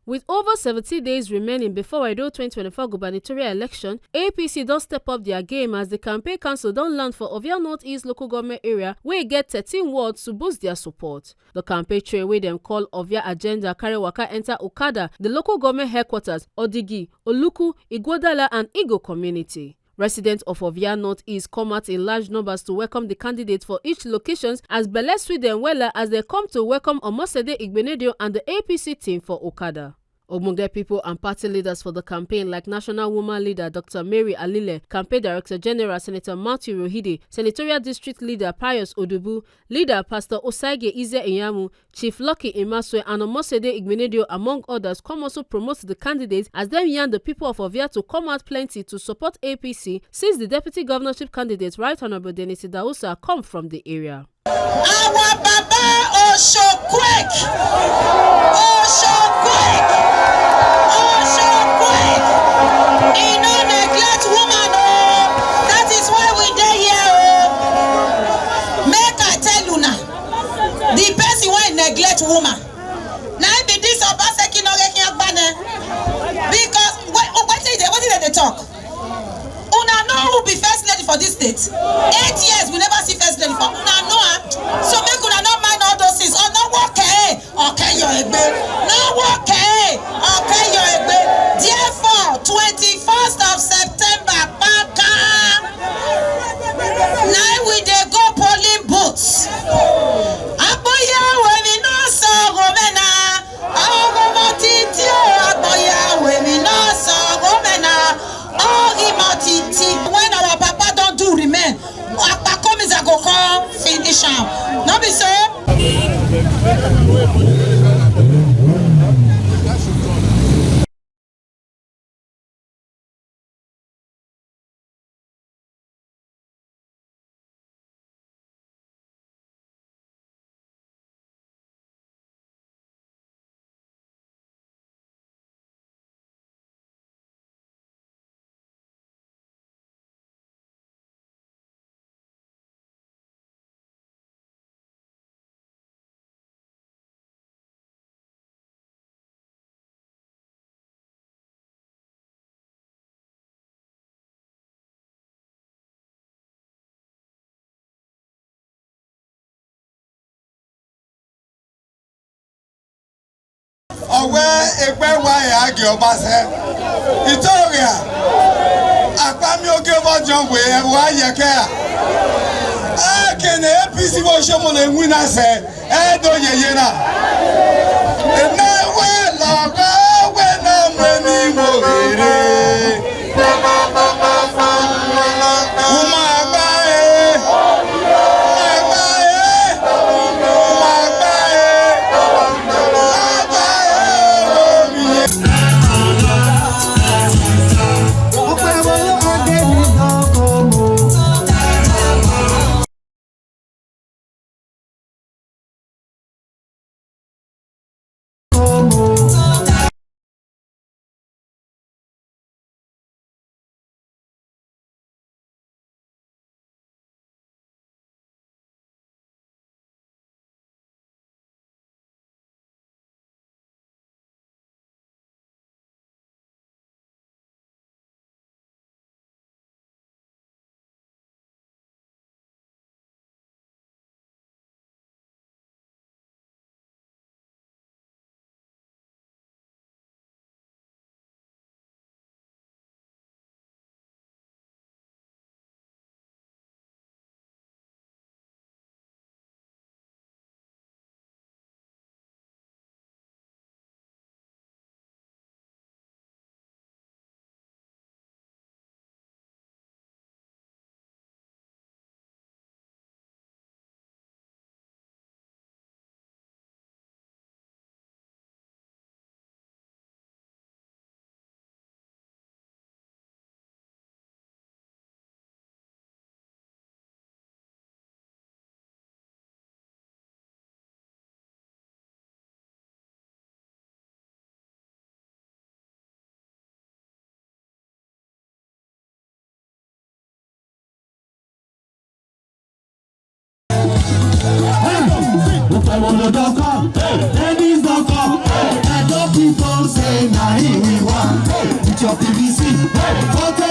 With over 70 days remaining before Edo 2024 gubernatorial election, APC don step up their game as the campaign council don land for Ovia North East local government area wey get 13 wards to boost their support. The campaign train wey dem call Ovia Agenda carry waka enter Okada, the local government headquarters, Odigi, Oluku, Igwodala and Igbo community. Residents of Ovia North East come out in large numbers to welcome the candidates for each locations as belle sweet dem wella as they come to welcome Omosede and the APC team for Okada. Ogbonge people and party leaders for the campaign like National Woman Leader Dr. Mary Alile, Campaign Director General Senator Matthew Rohide, Senatorial District Leader Pius Odubu, Leader Pastor Osaige Ize Inyamu, Chief Lucky Imaswe and Omosede among others come also promote the candidates as them yarn the people of Ovia to come out plenty to support APC since the deputy governorship candidate Right Honorable Dennis Idausa come from the area. Our Baba Oshokwek! Oshokwek! Oshokwek! He no neglect woman, oh! That is why we dey here, oh! Make I tell you now, the person wey neglect woman, na be this Obaseki no get agbane, because wetin dey talk? Una know who be first lady for this state? 8 years we never see first lady for una know her. So make una not mind all those things. Oh, no work, okay, your egbe. No work, okay, your egbe. Therefore, 21st of September, Baka. Now we dey go polling booths. Aboya we no so gomena. Agomo titio aboya we no so gomena. When our papa don't do remain, Papa come is a go come finish am. No be so. Ọwẹ́ ẹgbẹ́ wa ẹ̀ àgẹ̀ ọba sẹ́. Ìtọ́rìà àpamí oge bọ́jọ́ wé ẹ̀wọ̀ ayẹ̀kẹ́ à. Ẹ̀kẹ̀nẹ̀ APC bó ṣe mọ̀ lè wí náà sẹ́ ẹ̀ẹ́dọ̀ yẹyẹ náà. Ẹ̀náwẹ́ lọ́gọ́ wẹ́ náà mọ̀ ní mo rèrè. say na him we want. With your PVC, vote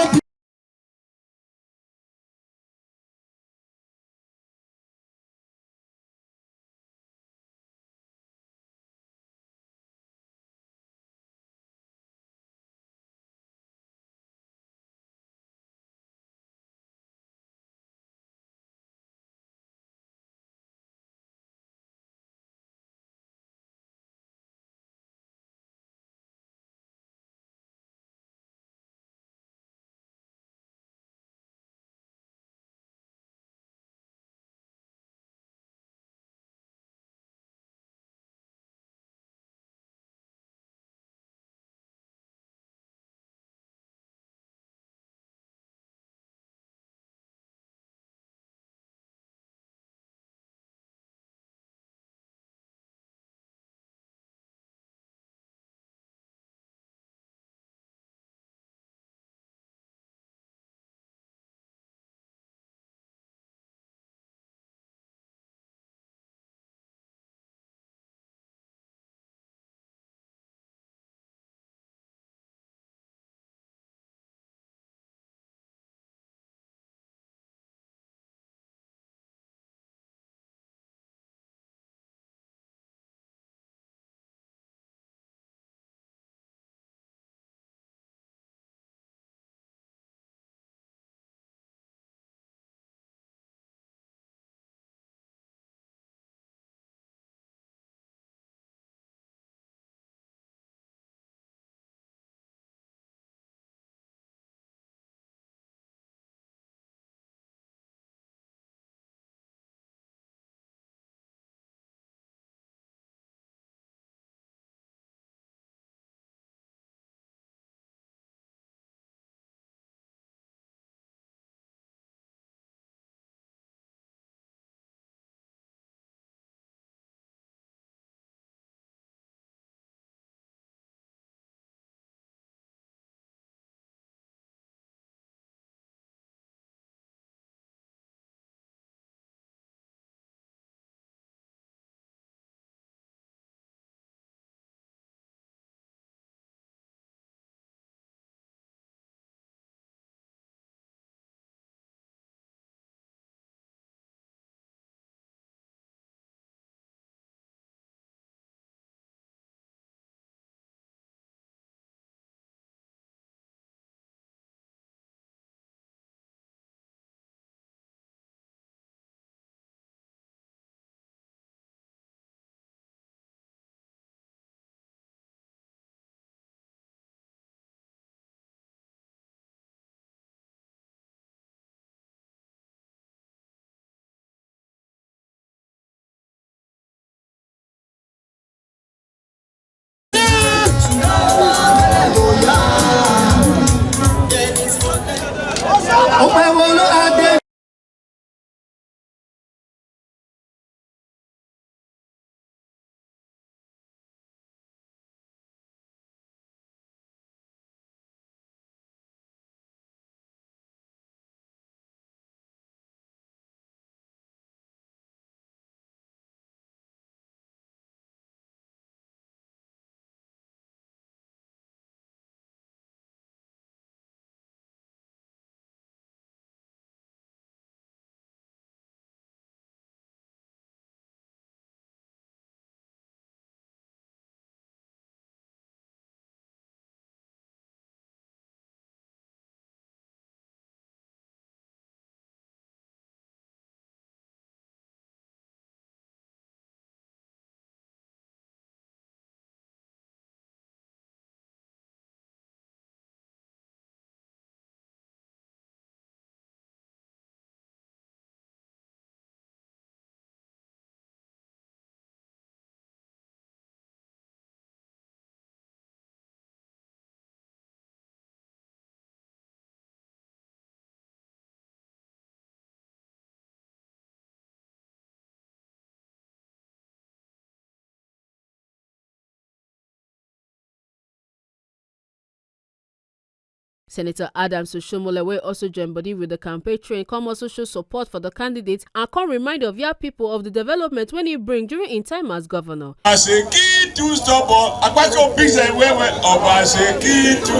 Senator Adams Oshomole, wey also join body with the campaign train, come also show support for the candidate and come remind Ovia people of the development when he bring during in time as governor. As a key to stop Akpako bigs and where as a key to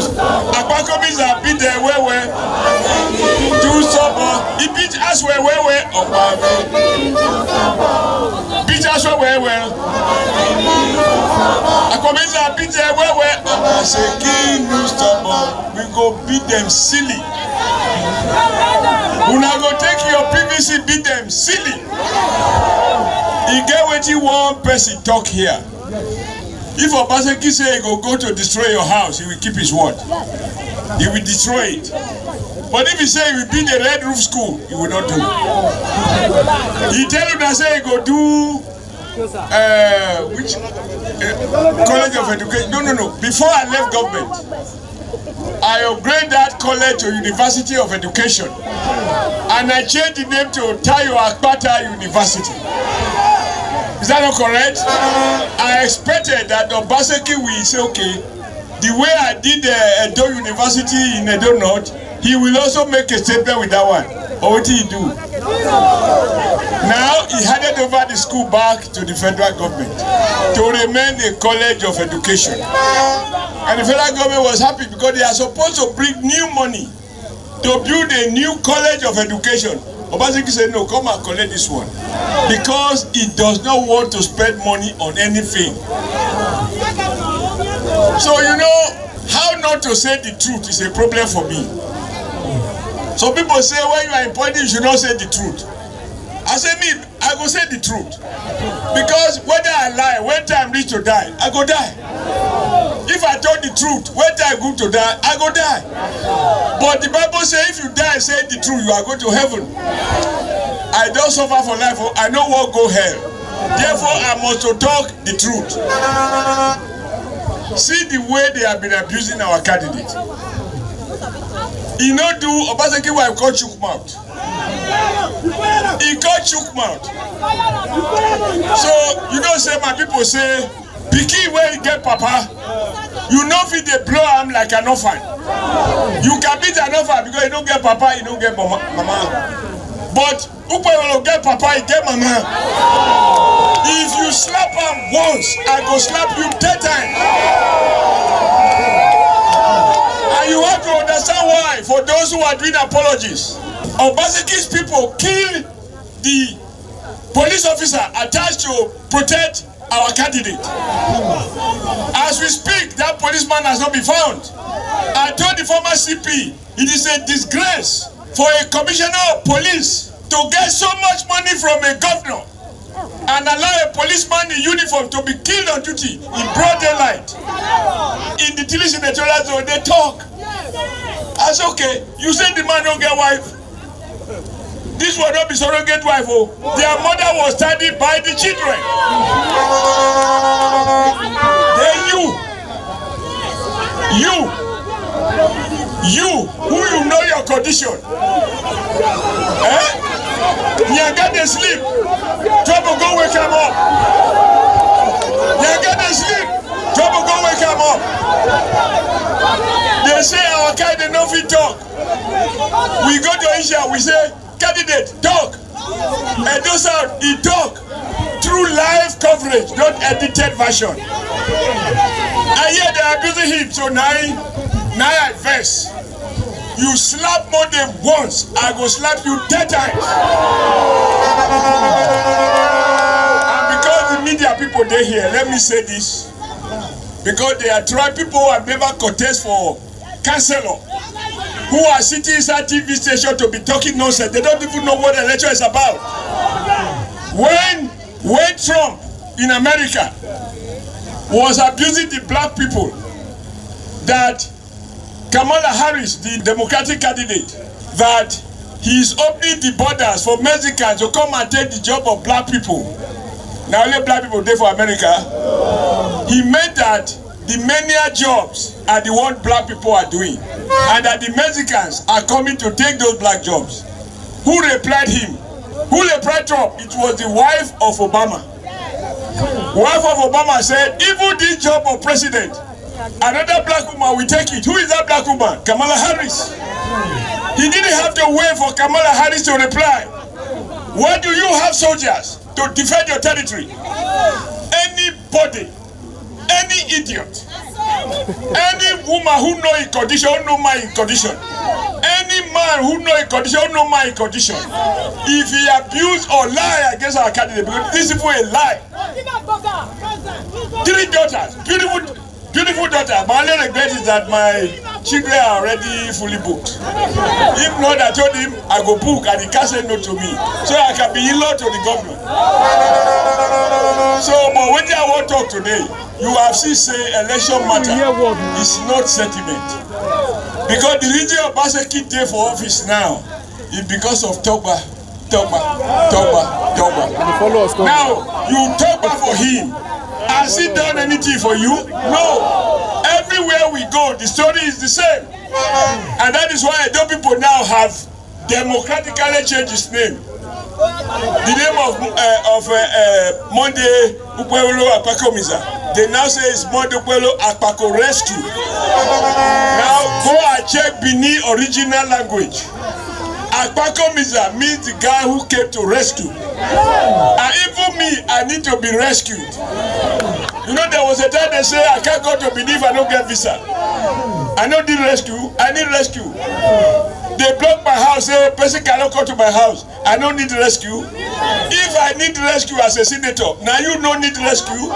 Akpako bigs and beat there where to stop he beat us where beat us where Akpako and beat there where as a key to stop we go beat them silly. Una go take your PVC beat them silly. He get what you want person talk here. If Obaseki say he go to destroy your house, he will keep his word. He will destroy it. But if he say he will build a red roof school, he will not do it. He tell you that say he go do which college of education? No. Before I left government, I upgrade that college to University of Education, and I changed the name to Tayo Akpata University. Is that not correct? I expected that Obaseki will say, okay, the way I did Edo University in Edo North, he will also make a statement with that one. Or what did he do? Now he handed over the school back to the federal government to remain a college of education. And the federal government was happy because they are supposed to bring new money to build a new college of education. Obaseki said, no, come and collect this one. Because he does not want to spend money on anything. So, you know, how not to say the truth is a problem for me. Some people say when you are in politics, you should not say the truth. I say me, I go say the truth. Because whether I lie, when time reach to die, I go die. If I told the truth, when time go to die, I go die. But the Bible says if you die, say the truth, you are going to heaven. I don't suffer for life, I know what go hell. Therefore, I must to talk the truth. See the way they have been abusing our candidate. He not do Obaseki wife called chook mouth. He called chook mouth. So you don't say my people say, pikin where he get papa, you know if they blow him like an orphan. You can beat an orphan because you don't get papa, you don't get mama. But Upa will get papa, he get mama. If you slap him once, I go slap you 10 times. And you have to understand why, for those who are doing apologies. Obaseki's people kill the police officer attached to protect our candidate. As we speak, that policeman has not been found. I told the former CP, it is a disgrace for a commissioner of police to get so much money from a governor and allow a policeman in uniform to be killed on duty in broad daylight. In the Tili senatorial zone, they talk. I said, okay, you say the man don't get wife. This will not be surrogate wife. Oh. Their mother was standing by the children. Then you, who you know your condition. Nyaga they sleep. Trouble go wake him up. Nyaga they sleep. Trouble go wake him up. They say our candidate no fit talk. We go to Asia, we say, candidate, talk. And those out, he talk. Through live coverage, not edited version. And yet they are abusing him, so now I vex. You slap more than once, I go slap you 10 times. And because the media people they here, let me say this. Because they are trying, people who have never contest for councillor, who are sitting inside TV station to be talking nonsense. They don't even know what the election is about. When Trump in America was abusing the black people, that Kamala Harris, the Democratic candidate, that he is opening the borders for Mexicans to come and take the job of black people. Now only black people there for America. He meant that the many jobs are the one black people are doing, and that the Mexicans are coming to take those black jobs. Who replied him? Who replied Trump? It was the wife of Obama. Wife of Obama said, even this job of president, Another black woman will take it. Who is that black woman? Kamala Harris. He didn't have to wait for Kamala Harris to reply. Why do you have soldiers to defend your territory? Anybody, any idiot, any woman who know a condition, who know my condition, any man who know a condition, who know my condition, if he abuse or lie against our candidate, because these people a lie. 3 daughters, beautiful daughters. My only regret is that my children are already fully booked. If not, I told him I go book and he can't say no to me, so I can be in-law to the government. So, but when I want to talk today, you have seen say election matter is not sentiment. Because the reason Obaseki dey for office now is because of Togba. Now, you Togba for him. Has he done anything for you? No. Everywhere we go, the story is the same. And that is why Edo people now have democratically changed his name. The name of Monday Ukwelo Akpakomiza. They now say it's Monday Ukwelo Akpako Rescue. Now go and check Bini original language. Akpakomiza means the guy who came to rescue. And even me, I need to be rescued. You know, there was a time they say I can't go to Bini if I don't get visa. I don't need rescue. I need rescue. They block my house, say person cannot come to my house. I don't need rescue. If I need rescue as a senator, now you don't need rescue.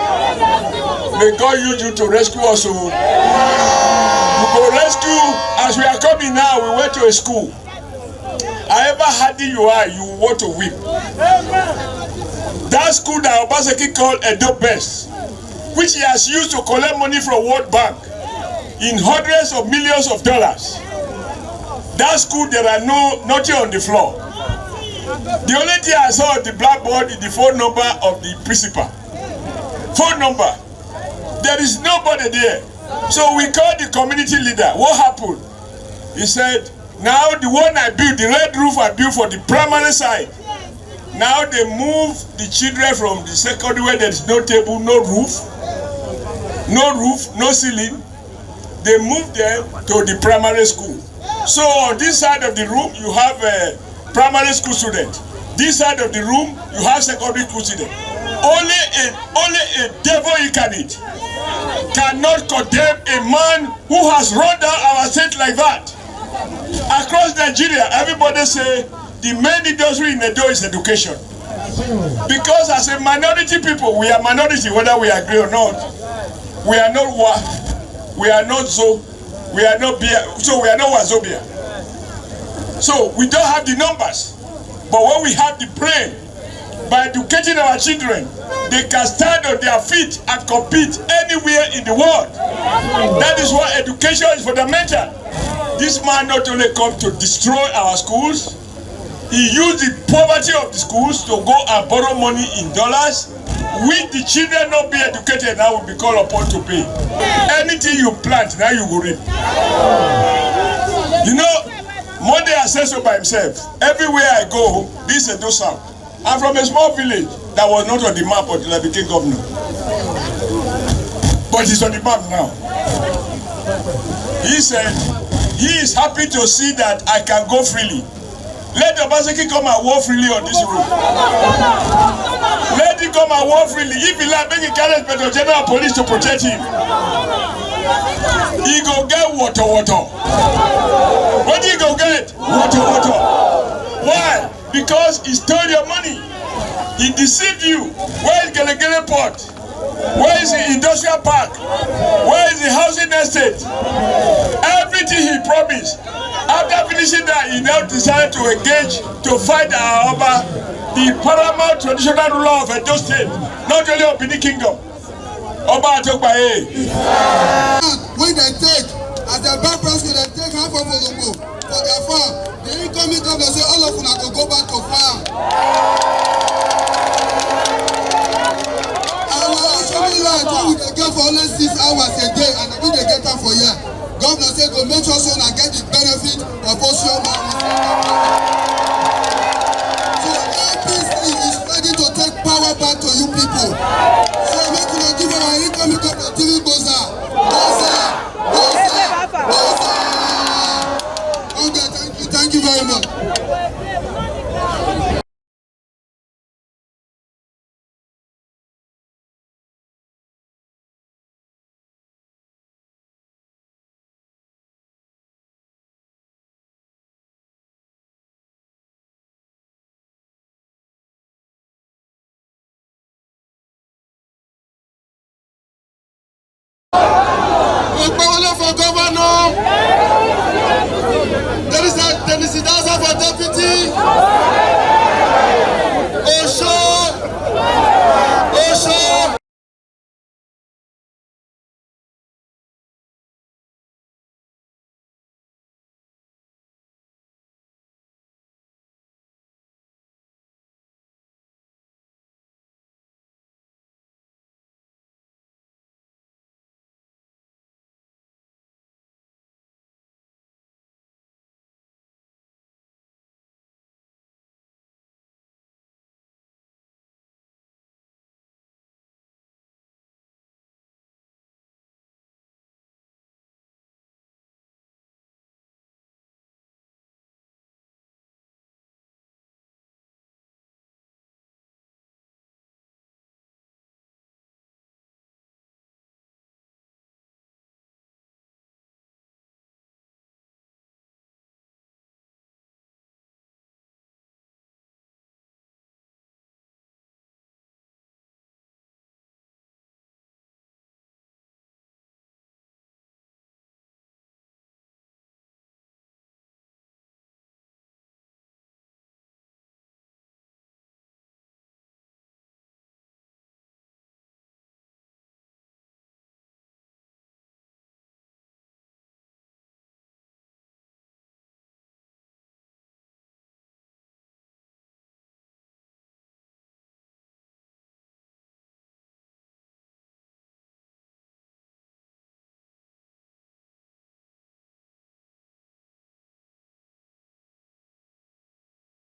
May God use you to rescue also. You go rescue. As we are coming now, we went to a school. However hardy you are, you want to weep. That school that Obaseki called Edo Best, which he has used to collect money from World Bank in hundreds of millions of dollars. That school, there are nothing on the floor. The only thing I saw on the blackboard is the phone number of the principal. Phone number. There is nobody there. So we called the community leader. What happened? He said, now the one I built, the red roof I built for the primary side, now they move the children from the secondary where there is no table, no roof, no ceiling. They move them to the primary school. So on this side of the room, you have a primary school student. This side of the room, you have secondary school student. Only a devil incarnate cannot condemn a man who has run down our state like that. Across Nigeria, everybody say the main industry in Edo is education. Because as a minority people, we are minority whether we agree or not. We are not Wa, we are not Zo, we are not Bia, so we are not Wazobia. So we don't have the numbers. But when we have the brain, by educating our children, they can stand on their feet and compete anywhere in the world. That is why education is fundamental. This man not only come to destroy our schools, he used the poverty of the schools to go and borrow money in dollars. With the children not be educated, now will be called upon to pay. Anything you plant, now you go reap. You know, Monday has said so by himself. Everywhere I go, this is Edo South. I'm from a small village that was not on the map until I became governor. But it's on the map now. He said he is happy to see that I can go freely. Let Obaseki come and walk freely on this road. Let him come and walk freely. If he like, make him carry Inspector General Police to protect him. He go get water. What do you go get? Water. Why? Because he stole your money. He deceived you. Where is Gelegele Port? Where is the industrial park? Where is the housing estate? Everything he promised. After finishing that, he now decided to engage to fight our Oba, the paramount traditional ruler of Edo State, not only of Benin Kingdom. Oba Atokpae. When they take, as the bank president, they take half of Oluku for their farm, the incoming governor say all of them have to go back to farm. We dey get for only 6 hours a day and we dey get am for here. Governor say go make sure so una get the benefit of Osio money. So APC is ready to take power back to you people. So make una give our incoming governor 3 goza.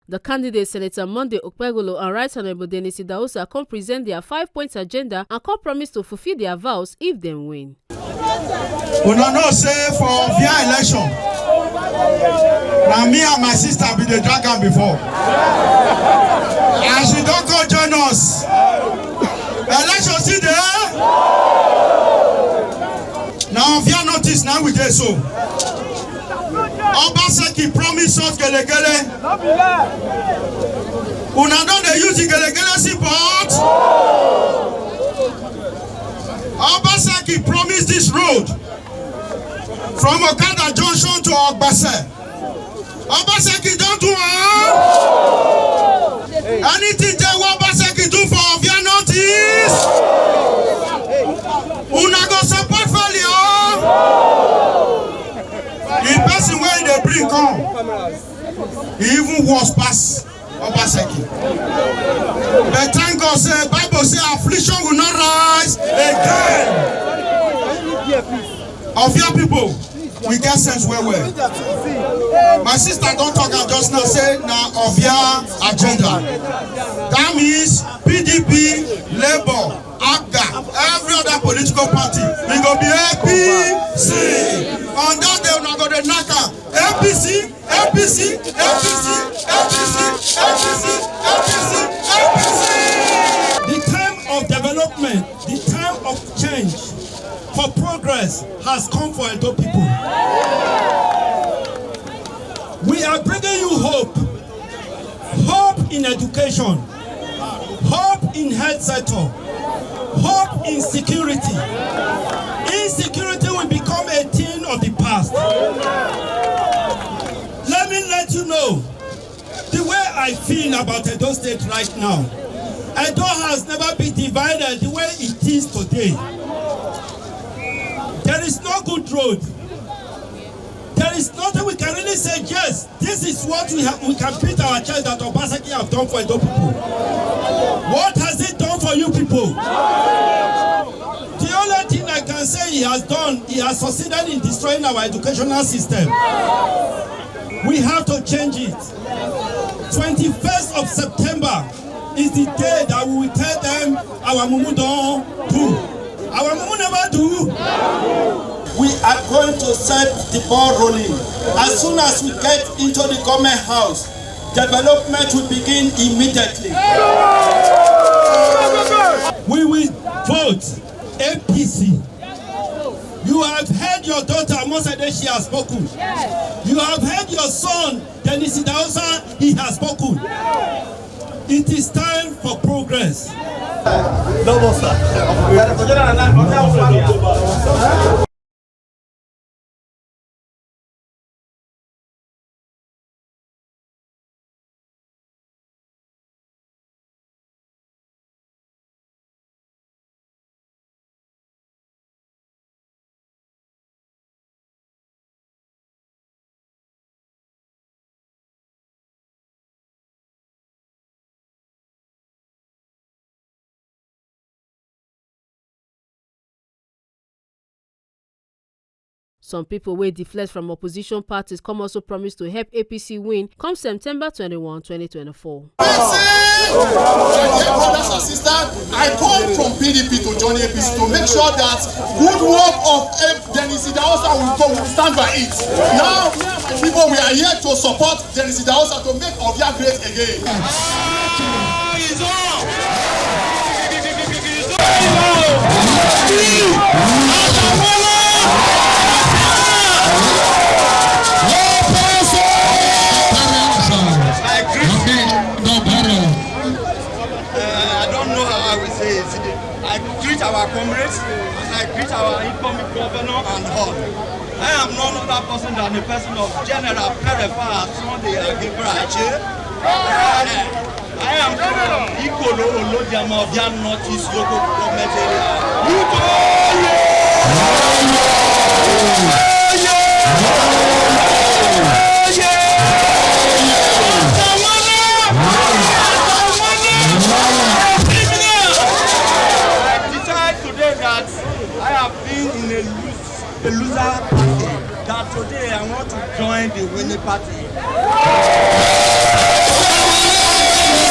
The candidates, Senator Monday Okpegolo and Right Honorable Dennis Idahosa, come present their 5-point agenda and come promise to fulfill their vows if they win. Una know say for Ovia election, now me and my sister be the dragon before. And she don't go join us. Election see there. Now Ovia North East now we get so. Obaseki promise us gelegele. Una don dey use the gelegele support. Obaseki promise this road from Okada Junction to Ogbase. Obaseki don't do anything they want Obaseki do for Ovia North East. Una go support failure. The person where they bring come, he even worse pass Obaseki. But thank God, say Bible say affliction will not rise again. Of your people, we get sense well. My sister don't talk and just now say now of your agenda. That means PDP, Labour, APGA, every other political party, we go be APC. On that day, we go to NACA. APC, APC, APC, APC, APC, APC, APC. The time of development, the time of change for progress has come for Edo people. We are bringing you hope. Hope in education. Hope in health sector. Hope in security. Insecurity will become a thing of the past. Let me let you know the way I feel about Edo State right now. Edo has never been divided the way it is today. There is no good road. There is nothing we can really say, yes, this is what we can beat our chest that Obaseki have done for Edo people. What has it done for you people? The only thing I can say he has done, he has succeeded in destroying our educational system. We have to change it. 21st of September is the day that we will tell them our mumu don't do. Our mumu never do. We are going to set the ball rolling. As soon as we get into the government house, development will begin immediately. We will vote APC. You have heard your daughter Omosede, she has spoken. You have heard your son Dennis Idahosa, he has spoken. It is time for progress. Some people wey deflect from opposition parties come also promise to help APC win come September 21, 2024. Brothers and sisters, I come from PDP to join APC to make sure that good work of Dennis Idahosa will stand by it. Now, people, we are here to support Dennis Idahosa to make Ovia great again. I greet our comrades, I greet our incoming governor and all. I am none other person than the person of General Perefa Sunday Agibrache. I am from Ikolo Olodiama Ovia North East local government area. I have been in a loser party, that today I want to join the winning party. My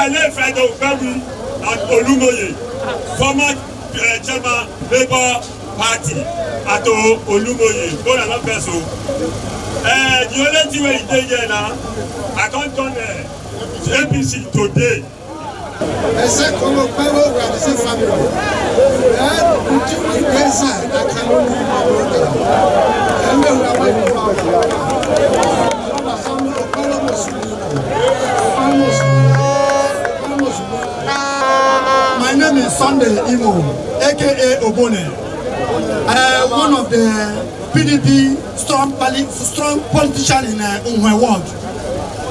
name is Okada at Oluku, former chairman Labour Party at Oluku, born another person. The only thing we did here now, I can't turn APC today. I said, come on, we are the same family. My name is Sunday Imo, aka Obone. One of the PDP strong politician in Ovia Ward,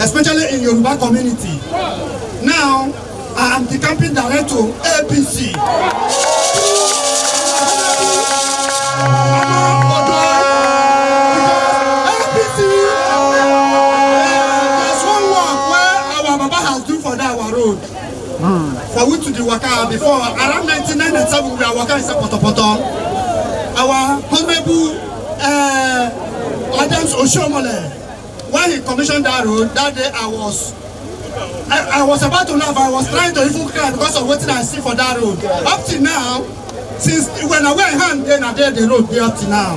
especially in Yoruba community. Now, I am the campaign director APC. APC, there's one work where our Baba has done for that our road. For we to the Waka before around 1997 we are working in Poto. Our honorable Adams Oshomole, when he commissioned that road, that day I was about to laugh. I was trying to even cry because of what I see for that road. Up to now, since when I went hand, then I did the road there up to now.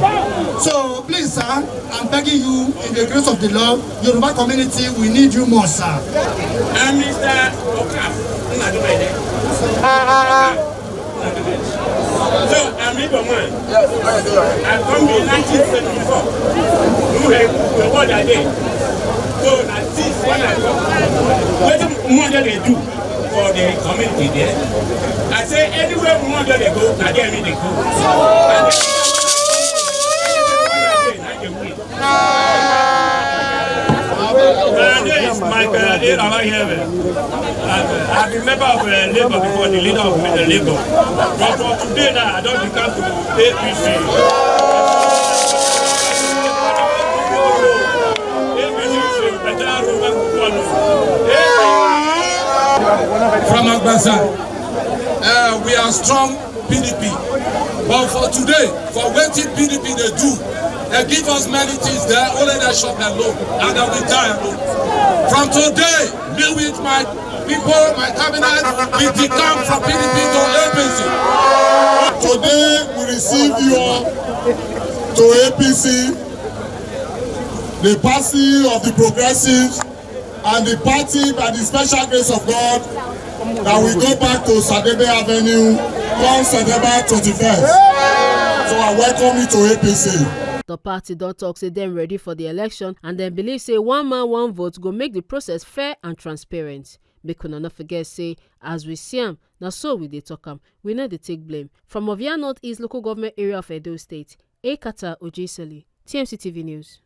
So please, sir, I'm begging you, in the grace of the Lord, Yoruba community, we need you more, sir. I'm Mr. Okada. So I'm Igbo man. I come in 1974. The word I did. So now this when I come, what more do they do for the community there? I say anywhere more do they go, now they mean they go. My career over here. I've been member of Labour before, the leader of Labour. But for today now, I don't become to APC. From Agbasa, we are strong PDP. But for today, for what PDP they do, they give us many things there, only they shop alone, and then we die alone. From today, me with my people, my cabinet, we become from PDP to APC. Today, we receive you all to APC, the party of the progressives, and the party by the special grace of God that we go back to Sadebe Avenue on September 21st. So I welcome you to APC. The party don't talk say them ready for the election and then believe say one man one vote go make the process fair and transparent. Make una not forget say as we see am, now so we dey talk am, we know they take blame. From Ovia North East local government area of Edo State, Okada Ojeseli, TMC TV News.